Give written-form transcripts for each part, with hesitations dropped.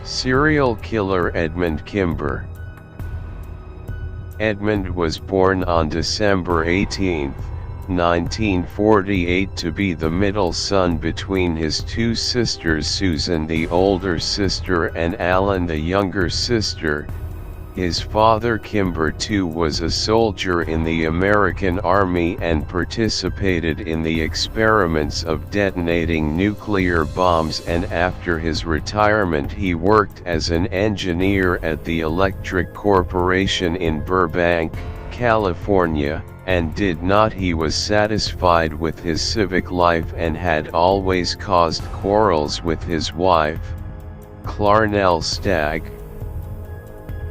Serial killer Edmund Kimber. Edmund was born on December 18, 1948, to be the middle son between his two sisters, Susan the older sister and Alan the younger sister. His father, Kimber II, was a soldier in the American Army and participated in the experiments of detonating nuclear bombs, and after his retirement he worked as an engineer at the Electric Corporation in Burbank, California, and he was satisfied with his civic life and had always caused quarrels with his wife, Clarnell Stagg.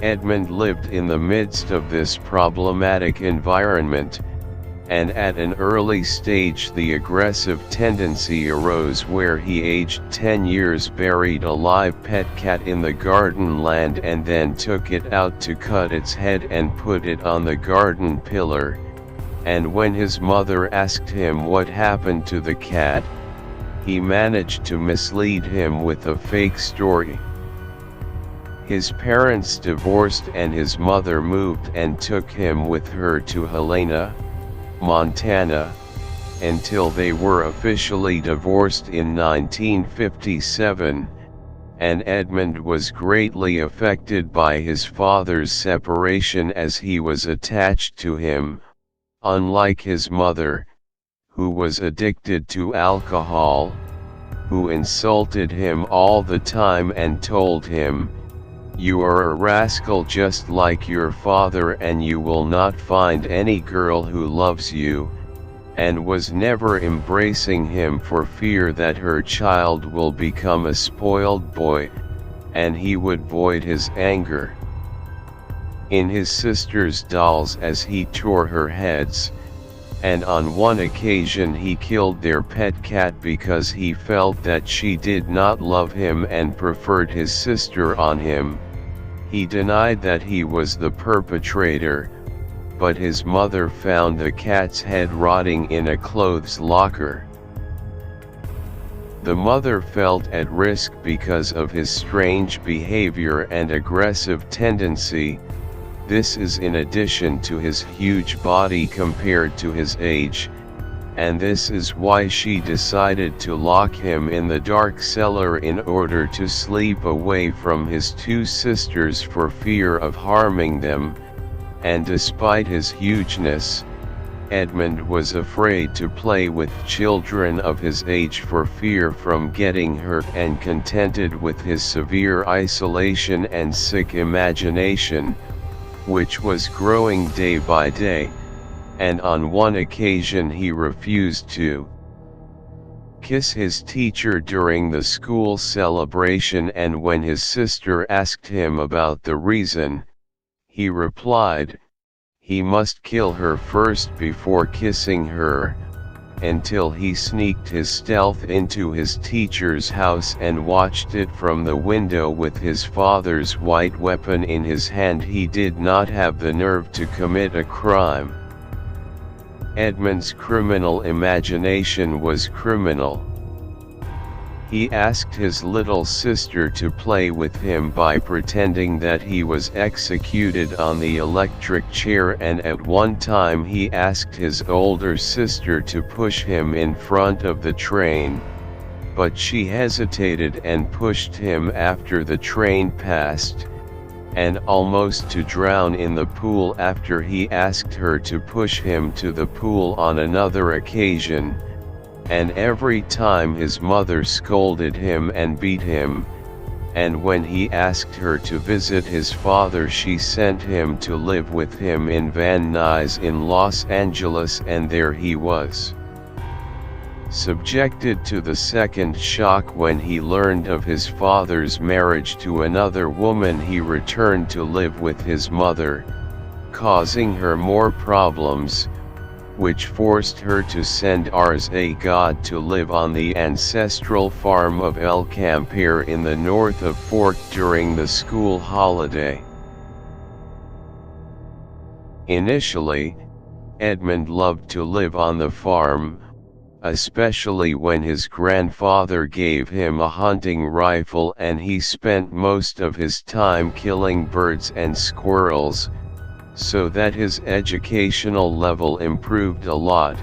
Edmund lived in the midst of this problematic environment, and at an early stage the aggressive tendency arose where he, aged 10 years, buried a live pet cat in the garden land and then took it out to cut its head and put it on the garden pillar, and when his mother asked him what happened to the cat, he managed to mislead him with a fake story. His parents divorced and his mother moved and took him with her to Helena, Montana, until they were officially divorced in 1957, and Edmund was greatly affected by his father's separation as he was attached to him, unlike his mother, who was addicted to alcohol, who insulted him all the time and told him, "You are a rascal just like your father and you will not find any girl who loves you," and was never embracing him for fear that her child will become a spoiled boy, and he would void his anger in his sister's dolls as he tore her heads, and on one occasion he killed their pet cat because he felt that she did not love him and preferred his sister on him. He denied that he was the perpetrator, but his mother found the cat's head rotting in a clothes locker. The mother felt at risk because of his strange behavior and aggressive tendency. This is in addition to his huge body compared to his age, and this is why she decided to lock him in the dark cellar in order to sleep away from his two sisters for fear of harming them, and despite his hugeness, Edmund was afraid to play with children of his age for fear from getting hurt and contented with his severe isolation and sick imagination, which was growing day by day, and on one occasion he refused to kiss his teacher during the school celebration, and when his sister asked him about the reason, he replied, he must kill her first before kissing her, until he sneaked his stealth into his teacher's house and watched it from the window with his father's white weapon in his hand. He did not have the nerve to commit a crime. Edmund's criminal imagination was criminal. He asked his little sister to play with him by pretending that he was executed on the electric chair, and at one time he asked his older sister to push him in front of the train, but she hesitated and pushed him after the train passed, and almost to drown in the pool after he asked her to push him to the pool on another occasion, and every time his mother scolded him and beat him, and when he asked her to visit his father she sent him to live with him in Van Nuys in Los Angeles, and there he was subjected to the second shock when he learned of his father's marriage to another woman. He returned to live with his mother, causing her more problems, which forced her to send Ars a God to live on the ancestral farm of El Camper in the north of Fork during the school holiday. Initially, Edmund loved to live on the farm, especially when his grandfather gave him a hunting rifle and he spent most of his time killing birds and squirrels, so that his educational level improved a lot.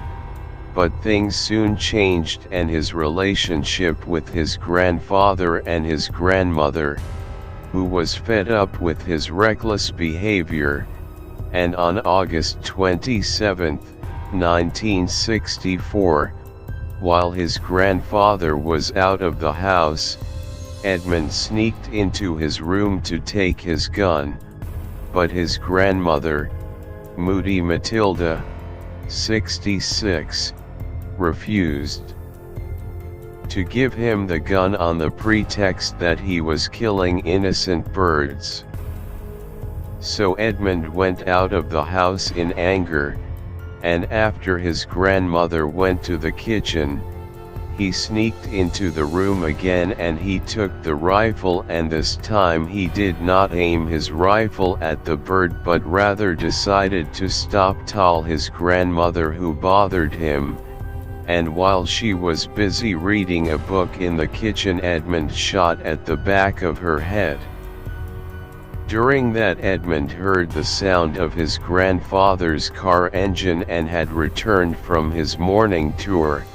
But things soon changed, and his relationship with his grandfather and his grandmother, who was fed up with his reckless behavior, and on August 27, 1964, while his grandfather was out of the house, Edmund sneaked into his room to take his gun, but his grandmother, Moody Matilda, 66, refused to give him the gun on the pretext that he was killing innocent birds. So Edmund went out of the house in anger, and after his grandmother went to the kitchen, he sneaked into the room again and he took the rifle, and this time he did not aim his rifle at the bird but rather decided to stop his grandmother, who bothered him, and while she was busy reading a book in the kitchen, Edmund shot at the back of her head. During that, Edmund heard the sound of his grandfather's car engine and had returned from his morning tour.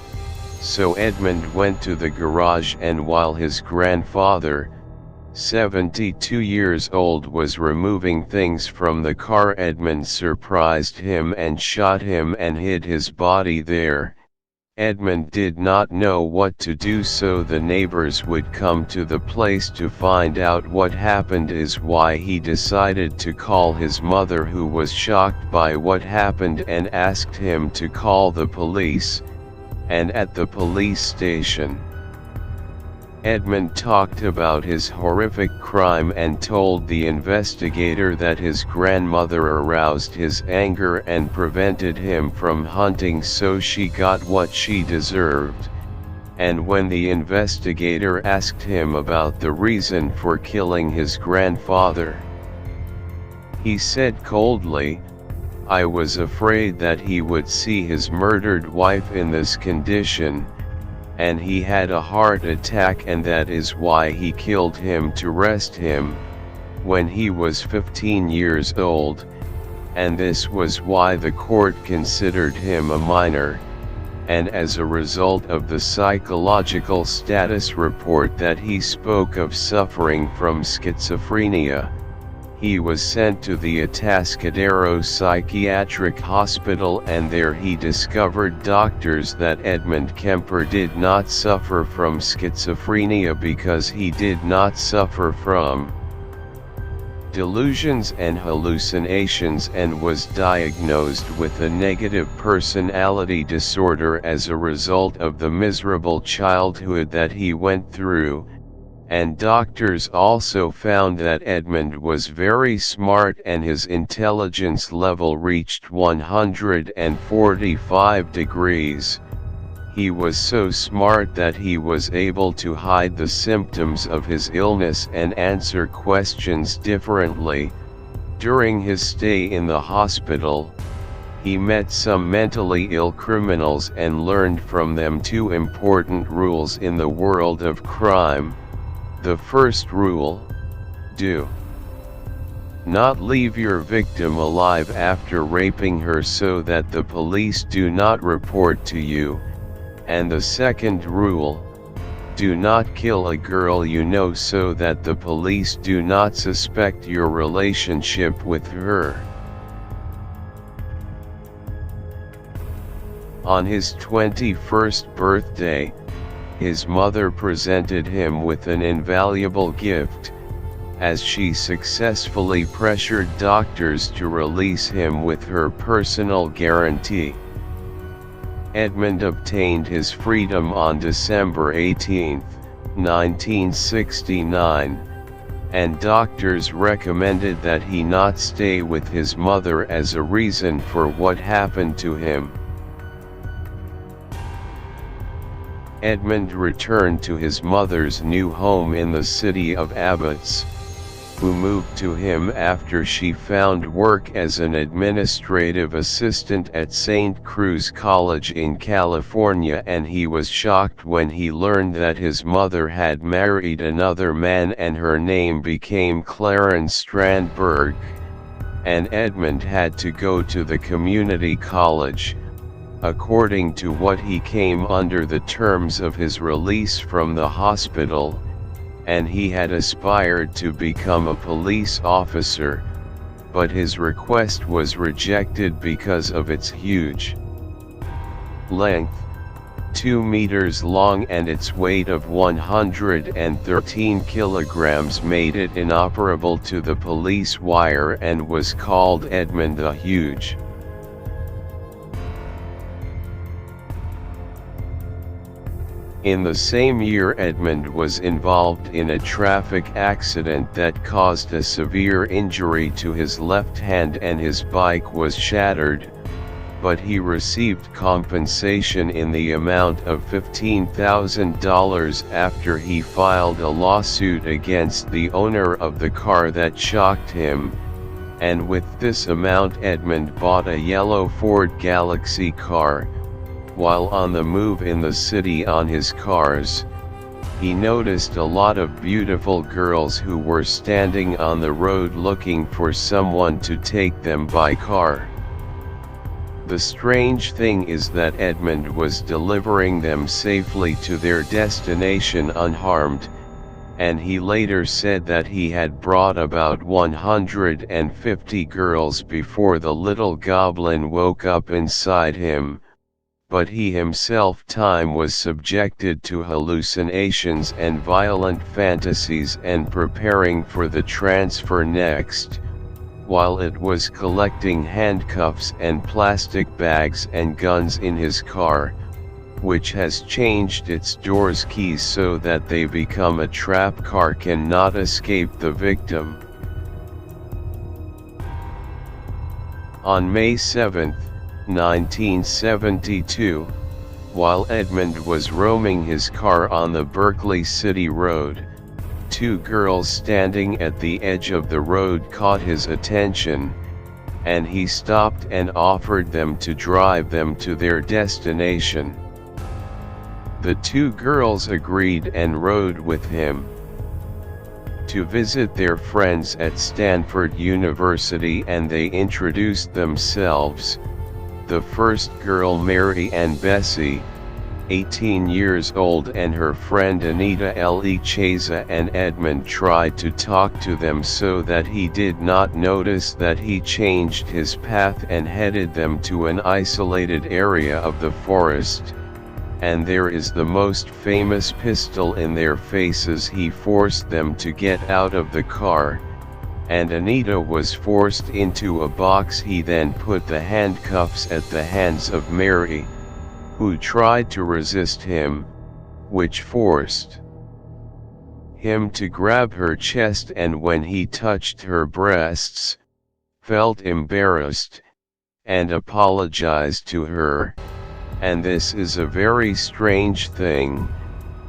So Edmund went to the garage, and while his grandfather, 72 years old, was removing things from the car, Edmund surprised him and shot him and hid his body there. Edmund did not know what to do, so the neighbors would come to the place to find out what happened, is why he decided to call his mother, who was shocked by what happened, and asked him to call the police. And at the police station, Edmund talked about his horrific crime and told the investigator that his grandmother aroused his anger and prevented him from hunting, so she got what she deserved. And when the investigator asked him about the reason for killing his grandfather, he said coldly, "I was afraid that he would see his murdered wife in this condition, and he had a heart attack, and that is why he killed him to rest him, when he was 15 years old, and this was why the court considered him a minor, and as a result of the psychological status report that he spoke of suffering from schizophrenia, he was sent to the Atascadero Psychiatric Hospital, and there he discovered doctors that Edmund Kimber did not suffer from schizophrenia because he did not suffer from delusions and hallucinations, and was diagnosed with a negative personality disorder as a result of the miserable childhood that he went through. And doctors also found that Edmund was very smart, and his intelligence level reached 145 degrees. He was so smart that he was able to hide the symptoms of his illness and answer questions differently. During his stay in the hospital, he met some mentally ill criminals and learned from them two important rules in the world of crime. The first rule: do not leave your victim alive after raping her so that the police do not report to you. And the second rule: do not kill a girl you know so that the police do not suspect your relationship with her. On his 21st birthday, his mother presented him with an invaluable gift, as she successfully pressured doctors to release him with her personal guarantee. Edmund obtained his freedom on December 18, 1969, and doctors recommended that he not stay with his mother as a reason for what happened to him. Edmund returned to his mother's new home in the city of Abbots, who moved to him after she found work as an administrative assistant at St. Cruz College in California, and he was shocked when he learned that his mother had married another man and her name became Clarence Strandberg, and Edmund had to go to the community college, according to what he came under the terms of his release from the hospital, and he had aspired to become a police officer, but his request was rejected because of its huge length, 2 meters long, and its weight of 113 kilograms made it inoperable to the police wire and was called Edmund the Huge. In the same year, Edmund was involved in a traffic accident that caused a severe injury to his left hand and his bike was shattered, but he received compensation in the amount of $15,000 after he filed a lawsuit against the owner of the car that shocked him, and with this amount Edmund bought a yellow Ford Galaxy car. While on the move in the city on his cars, he noticed a lot of beautiful girls who were standing on the road looking for someone to take them by car. The strange thing is that Edmund was delivering them safely to their destination unharmed, and he later said that he had brought about 150 girls before the little goblin woke up inside him. But he himself was subjected to hallucinations and violent fantasies and preparing for the transfer next, while it was collecting handcuffs and plastic bags and guns in his car, which has changed its doors keys so that they become a trap car cannot escape the victim. On May 7, 1972, while Edmund was roaming his car on the Berkeley City Road, 2 girls standing at the edge of the road caught his attention, and he stopped and offered them to drive them to their destination. The 2 girls agreed and rode with him to visit their friends at Stanford University, and they introduced themselves. The first girl, Mary Ann Bessie, 18 years old, and her friend Anita Cheza, and Edmund tried to talk to them so that he did not notice that he changed his path and headed them to an isolated area of the forest, and there is the most famous pistol in their faces. He forced them to get out of the car, and Anita was forced into a box. He then put the handcuffs at the hands of Mary, who tried to resist him, which forced him to grab her chest, and when he touched her breasts, felt embarrassed, and apologized to her, and this is a very strange thing,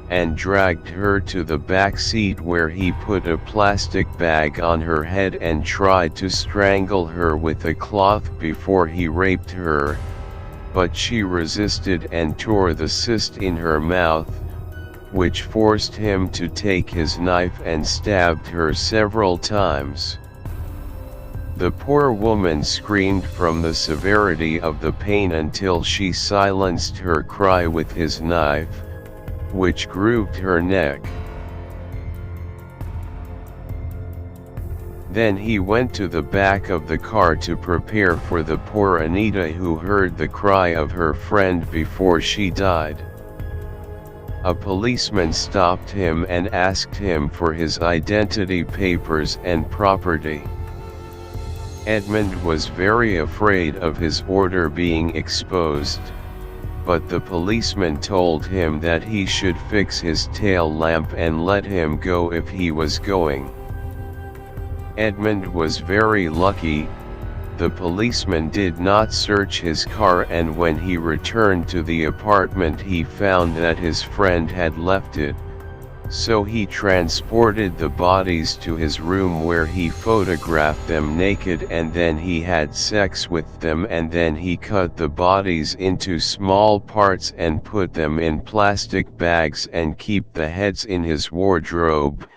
and dragged her to the back seat where he put a plastic bag on her head and tried to strangle her with a cloth before he raped her, but she resisted and tore the cyst in her mouth, which forced him to take his knife and stabbed her several times. The poor woman screamed from the severity of the pain until she silenced her cry with his knife, which grooved her neck. Then he went to the back of the car to prepare for the poor Anita, who heard the cry of her friend before she died. A policeman stopped him and asked him for his identity papers and property. Edmund was very afraid of his order being exposed, but the policeman told him that he should fix his tail lamp and let him go if he was going. Edmund was very lucky. The policeman did not search his car, and when he returned to the apartment he found that his friend had left it, So he transported the bodies to his room where he photographed them naked, and then he had sex with them, and then he cut the bodies into small parts and put them in plastic bags and keep the heads in his wardrobe.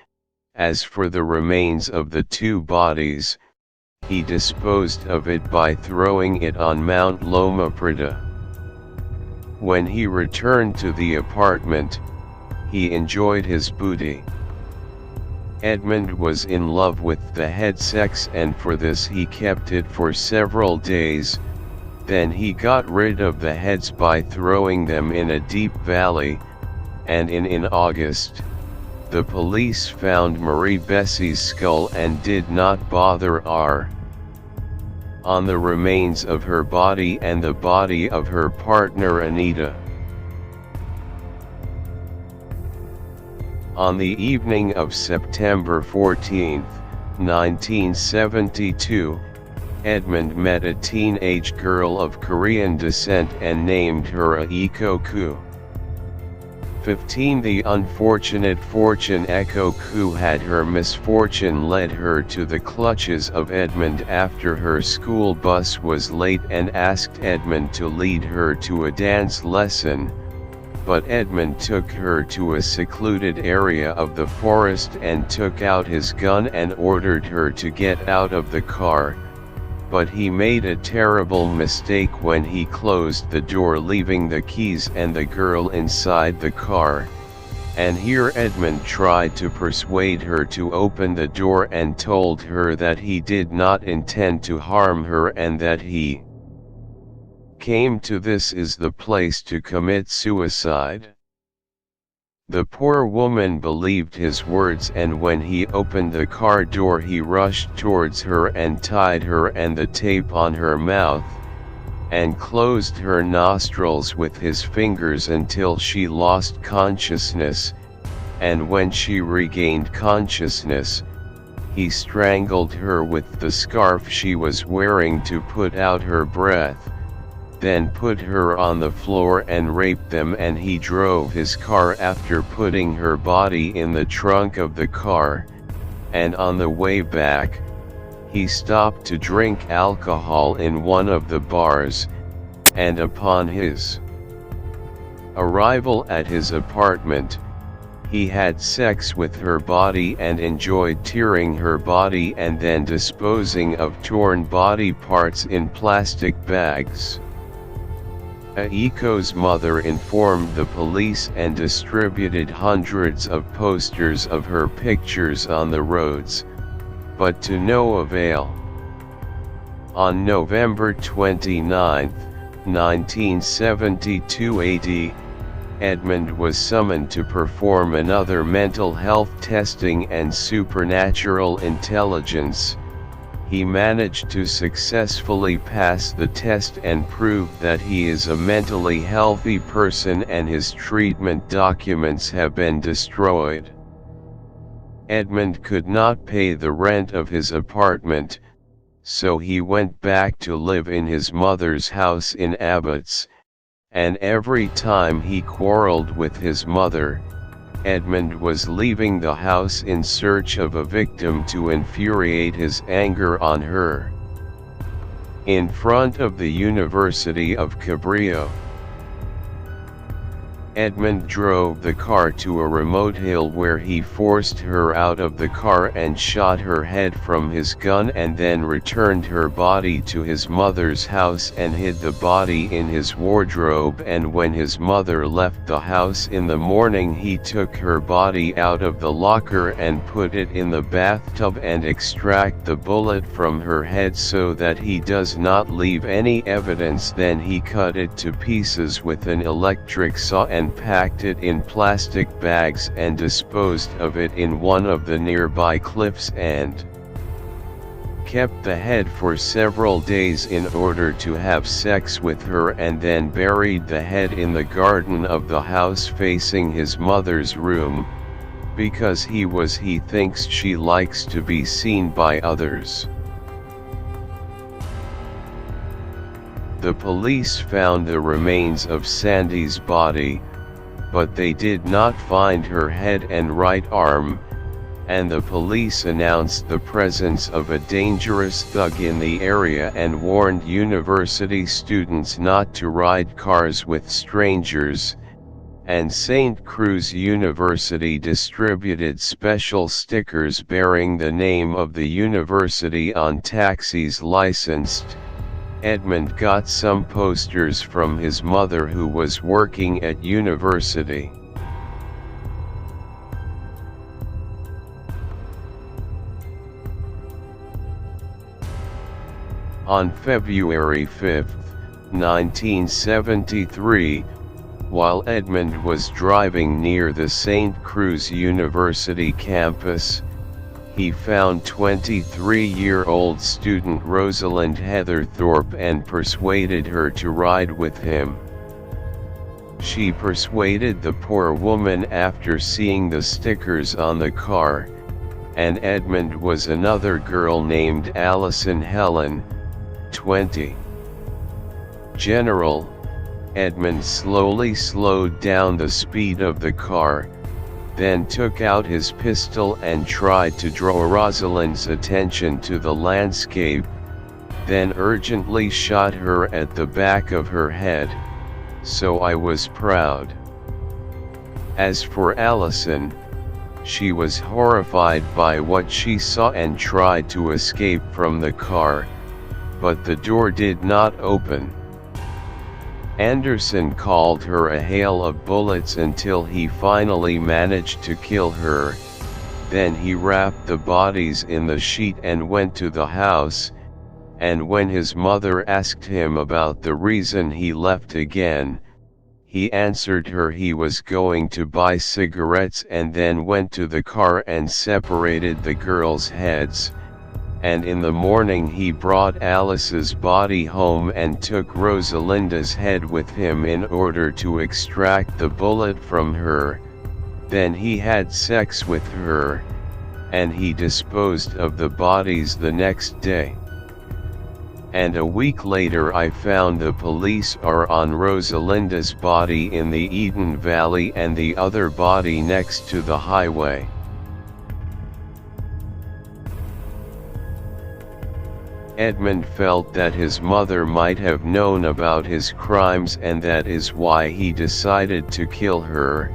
As for the remains of the two bodies, he disposed of it by throwing it on Mount Loma Prieta. When he returned to the apartment, he enjoyed his booty. Edmund was in love with the head sex, and for this he kept it for several days. Then he got rid of the heads by throwing them in a deep valley, and in August, the police found Marie Bessie's skull and did not bother on the remains of her body and the body of her partner Anita. On the evening of September 14, 1972, Edmund met a teenage girl of Korean descent and named her Aiko Koo. 15. The unfortunate Fortune Aiko Koo had her misfortune led her to the clutches of Edmund after her school bus was late and asked Edmund to lead her to a dance lesson. But Edmund took her to a secluded area of the forest and took out his gun and ordered her to get out of the car, but he made a terrible mistake when he closed the door, leaving the keys and the girl inside the car, and here Edmund tried to persuade her to open the door and told her that he did not intend to harm her and that he came to this is the place to commit suicide. The poor woman believed his words, and when he opened the car door he rushed towards her and tied her and the tape on her mouth, and closed her nostrils with his fingers until she lost consciousness, and when she regained consciousness, he strangled her with the scarf she was wearing to put out her breath, then put her on the floor and raped them, and he drove his car after putting her body in the trunk of the car, and on the way back, he stopped to drink alcohol in one of the bars, and upon his arrival at his apartment, he had sex with her body and enjoyed tearing her body and then disposing of torn body parts in plastic bags. Aiko's mother informed the police and distributed hundreds of posters of her pictures on the roads, but to no avail. On November 29, 1972 AD, Edmund was summoned to perform another mental health testing and supernatural intelligence. He managed to successfully pass the test and proved that he is a mentally healthy person, and his treatment documents have been destroyed. Edmund could not pay the rent of his apartment, so he went back to live in his mother's house in Abbots, and every time he quarreled with his mother, Edmund was leaving the house in search of a victim to infuriate his anger on her. In front of the University of Cabrillo, Edmund drove the car to a remote hill where he forced her out of the car and shot her head from his gun, and then returned her body to his mother's house and hid the body in his wardrobe. And when his mother left the house in the morning, he took her body out of the locker and put it in the bathtub and extract the bullet from her head so that he does not leave any evidence. Then he cut it to pieces with an electric saw and packed it in plastic bags and disposed of it in one of the nearby cliffs, and kept the head for several days in order to have sex with her, and then buried the head in the garden of the house facing his mother's room, because he thinks she likes to be seen by others. The police found the remains of Sandy's body, but they did not find her head and right arm, and the police announced the presence of a dangerous thug in the area and warned university students not to ride cars with strangers, and St. Cruz University distributed special stickers bearing the name of the university on taxis licensed. Edmund got some posters from his mother who was working at university. On February 5, 1973, while Edmund was driving near the St. Cruz University campus, he found 23-year-old student Rosalind Heatherthorpe and persuaded her to ride with him. She persuaded the poor woman after seeing the stickers on the car, and Edmund was another girl named Allison Helen, 20. General, Edmund slowly slowed down the speed of the car, then took out his pistol and tried to draw Rosalind's attention to the landscape, then urgently shot her at the back of her head. So I was proud. As for Allison, she was horrified by what she saw and tried to escape from the car, but the door did not open. Anderson called her a hail of bullets until he finally managed to kill her. Then he wrapped the bodies in the sheet and went to the house, and when his mother asked him about the reason he left again, he answered her he was going to buy cigarettes and then went to the car and separated the girls' heads. And in the morning he brought Alice's body home and took Rosalinda's head with him in order to extract the bullet from her. Then he had sex with her, and he disposed of the bodies the next day. And a week later I found the police are on Rosalinda's body in the Eden Valley and the other body next to the highway. Edmund felt that his mother might have known about his crimes, and that is why he decided to kill her,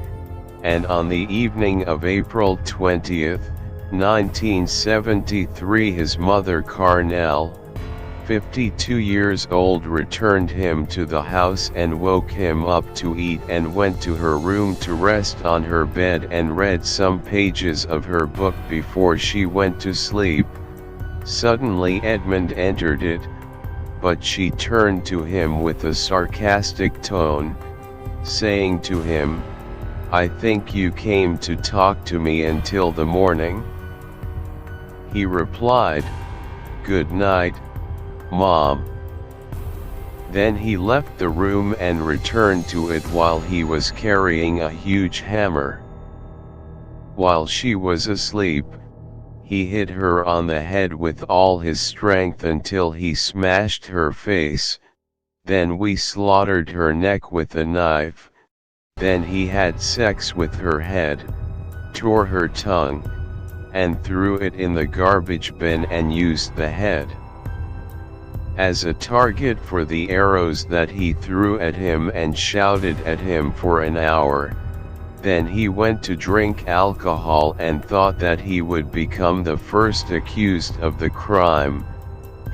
and on the evening of April 20, 1973 his mother Carnell, 52 years old, returned him to the house and woke him up to eat and went to her room to rest on her bed and read some pages of her book before she went to sleep. Suddenly Edmund entered it, but she turned to him with a sarcastic tone, saying to him, "I think you came to talk to me until the morning?" He replied, "Good night, Mom." Then he left the room and returned to it while he was carrying a huge hammer. While she was asleep, he hit her on the head with all his strength until he smashed her face. Then we slaughtered her neck with a knife. Then he had sex with her head, tore her tongue, and threw it in the garbage bin and used the head as a target for the arrows that he threw at him and shouted at him for an hour. Then he went to drink alcohol and thought that he would become the first accused of the crime.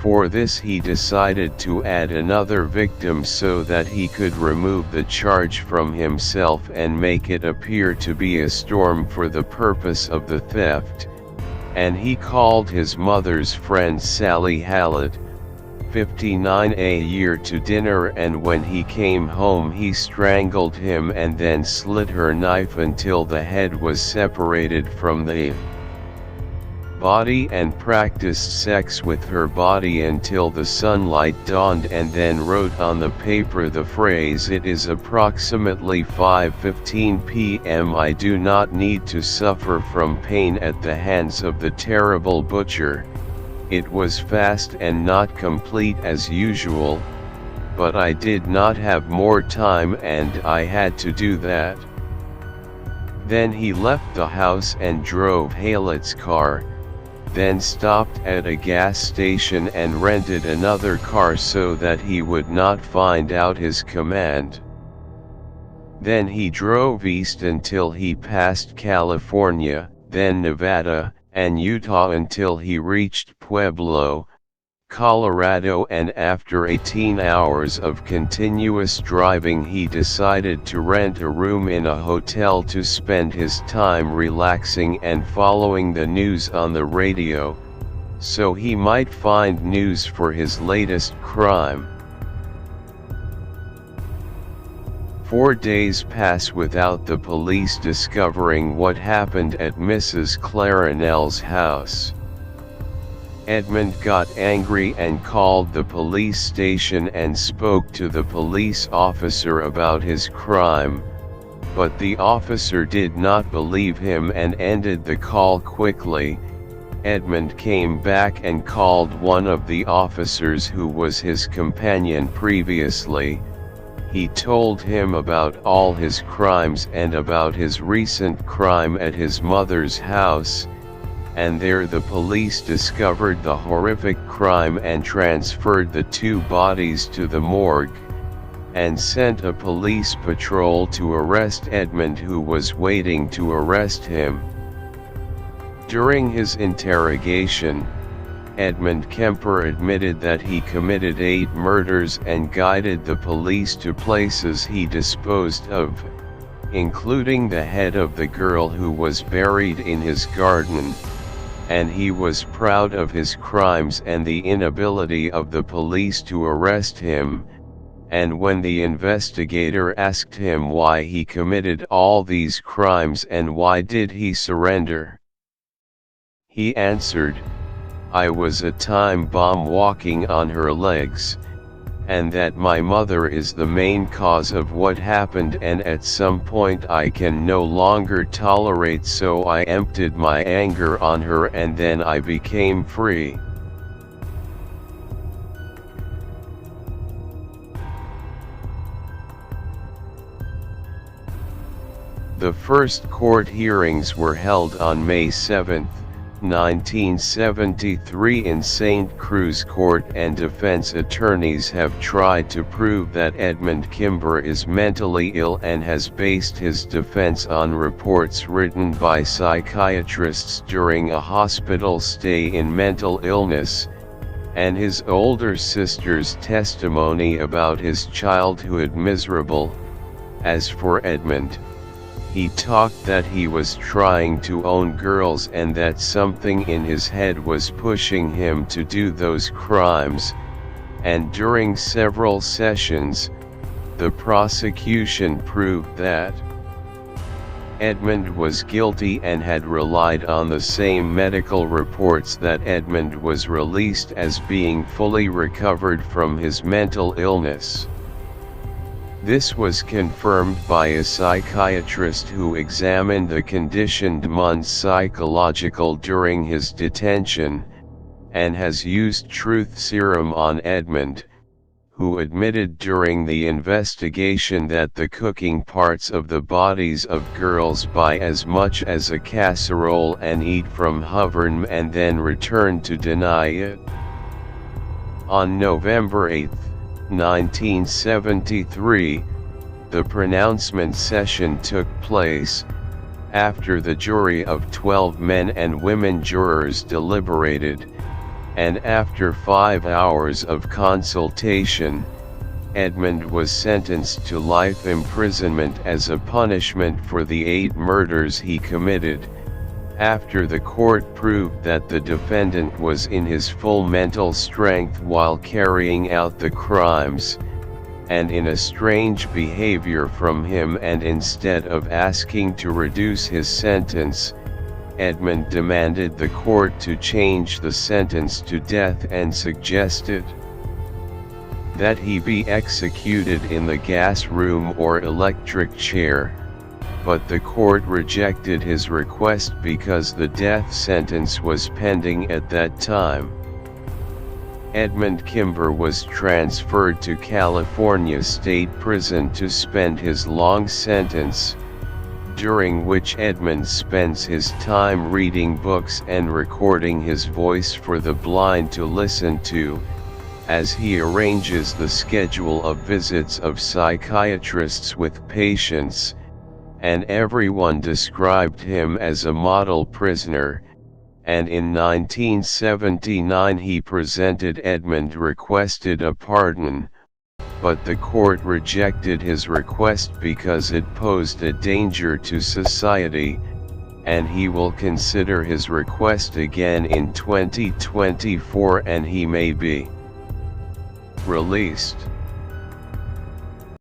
For this he decided to add another victim so that he could remove the charge from himself and make it appear to be a storm for the purpose of the theft. And he called his mother's friend Sally Hallett, 59 a year, to dinner, and when he came home he strangled him and then slit her knife until the head was separated from the body and practiced sex with her body until the sunlight dawned, and then wrote on the paper the phrase, "It is approximately 5:15 p.m. I do not need to suffer from pain at the hands of the terrible butcher. It was fast and not complete as usual, but I did not have more time and I had to do that." Then he left the house and drove Halett's car, then stopped at a gas station and rented another car so that he would not find out his command. Then he drove east until he passed California, then Nevada, and Utah until he reached Pueblo, Colorado, and after 18 hours of continuous driving he decided to rent a room in a hotel to spend his time relaxing and following the news on the radio, so he might find news for his latest crime. 4 days pass without the police discovering what happened at Mrs. Clarenel's house. Edmund got angry and called the police station and spoke to the police officer about his crime, but the officer did not believe him and ended the call quickly. Edmund came back and called one of the officers who was his companion previously. He told him about all his crimes and about his recent crime at his mother's house, and there the police discovered the horrific crime and transferred the 2 bodies to the morgue, and sent a police patrol to arrest Edmund, who was waiting to arrest him. During his interrogation, Edmund Kimber admitted that he committed 8 murders and guided the police to places he disposed of, including the head of the girl who was buried in his garden, and he was proud of his crimes and the inability of the police to arrest him, and when the investigator asked him why he committed all these crimes and why did he surrender, he answered, "I was a time bomb walking on her legs, and that my mother is the main cause of what happened, and at some point I can no longer tolerate, so I emptied my anger on her and then I became free." The first court hearings were held on May 7, 1973 in St. Cruz Court, and defense attorneys have tried to prove that Edmund Kimber is mentally ill and has based his defense on reports written by psychiatrists during a hospital stay in mental illness, and his older sister's testimony about his childhood miserable. As for Edmund, he talked that he was trying to own girls and that something in his head was pushing him to do those crimes, and during several sessions, the prosecution proved that Edmund was guilty and had relied on the same medical reports that Edmund was released as being fully recovered from his mental illness. This was confirmed by a psychiatrist who examined the conditioned man's psychological during his detention, and has used truth serum on Edmund, who admitted during the investigation that the cooking parts of the bodies of girls by as much as a casserole and eat from hovern and then return to deny it. On November 8, 1973, the pronouncement session took place, after the jury of 12 men and women jurors deliberated, and after 5 hours of consultation, Edmund was sentenced to life imprisonment as a punishment for the 8 murders he committed, after the court proved that the defendant was in his full mental strength while carrying out the crimes, and in a strange behavior from him, and instead of asking to reduce his sentence, Edmund demanded the court to change the sentence to death and suggested that he be executed in the gas room or electric chair, but the court rejected his request because the death sentence was pending at that time. Edmund Kimber was transferred to California State Prison to spend his long sentence, during which Edmund spends his time reading books and recording his voice for the blind to listen to, as he arranges the schedule of visits of psychiatrists with patients, and everyone described him as a model prisoner, and in 1979 he presented Edmund requested a pardon, but the court rejected his request because it posed a danger to society, and he will consider his request again in 2024 and he may be released.